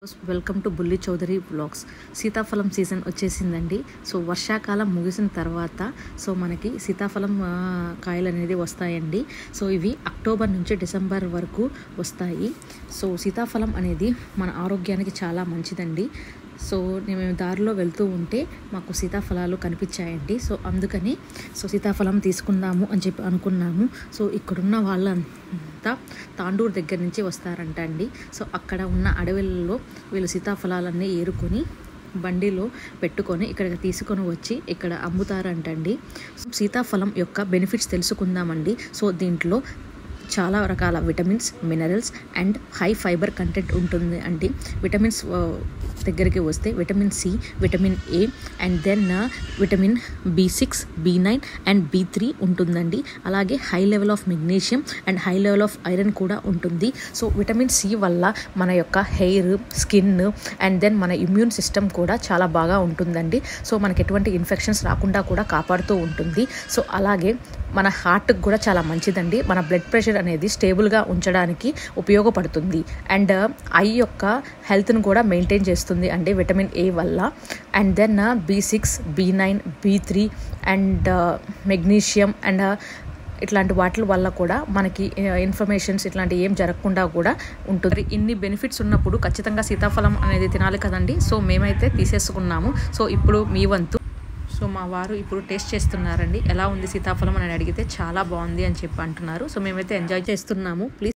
Welcome to బుల్లి Chowdary blogs. సీతాఫలం season వచ్చేసిందండి. సో వర్షాకాలం ముగిసిన తర్వాత మనకి సీతాఫలం కాయలు అనేది వస్తాయండి. సో ఇవి అక్టోబర్ నుంచి డిసెంబర్ వరకు వస్తాయి. సో సీతాఫలం అనేది మన ఆరోగ్యానికి చాలా మంచిదండి. సో మేము దారిలో వెళ్తూ ఉంటే మాకు సీతాఫలాలు కనిపించాయండి. సో అందుకని సీతాఫలం తీసుకుందాము అని చెప్పి అనుకున్నాము. సో ఇక్కడున్న వాళ్ళంతా తాండూరు దగ్గర నుంచి వస్తారంట అండి. సో అక్కడ ఉన్న అడవులలో వీళ్ళు సీతాఫలాలన్నీ ఏరుకొని బండిలో పెట్టుకొని ఇక్కడికి తీసుకొని వచ్చి ఇక్కడ అమ్ముతారంటండి. సీతాఫలం యొక్క బెనిఫిట్స్ తెలుసుకుందామండి. సో దీంట్లో చాలా రకాల vitamins, minerals and high fiber content ఉంటుంది అండి. విటమిన్స్ దగ్గరికి వస్తే vitamin C, vitamin A and then vitamin B6, B9 and B3 ఉంటుందండి. అలాగే high level of magnesium and high level of iron కూడా ఉంటుంది. సో విటమిన్ సి వల్ల మన యొక్క హెయిర్, స్కిన్ అండ్ దెన్ మన ఇమ్యూన్ సిస్టమ్ కూడా చాలా బాగా ఉంటుందండి. సో మనకి ఎటువంటి ఇన్ఫెక్షన్స్ రాకుండా కూడా కాపాడుతూ ఉంటుంది. సో అలాగే మన హార్ట్కి కూడా చాలా మంచిదండి. మన బ్లడ్ ప్రెషర్ అనేది స్టేబుల్గా ఉంచడానికి ఉపయోగపడుతుంది. అండ్ ఐ యొక్క హెల్త్ను కూడా మెయింటైన్ చేస్తుంది అండి విటమిన్ ఏ వల్ల. And then B6, B9, B3 and magnesium and ఇట్లాంటి వాటి వల్ల కూడా మనకి ఇన్ఫర్మేషన్స్ ఇట్లాంటి ఏం జరగకుండా కూడా ఉంటుంది. ఇన్ని బెనిఫిట్స్ ఉన్నప్పుడు ఖచ్చితంగా సీతాఫలం అనేది తినాలి కదండి. సో మేమైతే తీసేసుకున్నాము. సో ఇప్పుడు మీ వంతు. సో మా వారు ఇప్పుడు టేస్ట్ చేస్తున్నారండి. ఎలా ఉంది సీతాఫలం అని అడిగితే చాలా బాగుంది అని చెప్పి అంటున్నారు. సో మేమైతే ఎంజాయ్ చేస్తున్నాము. ప్లీజ్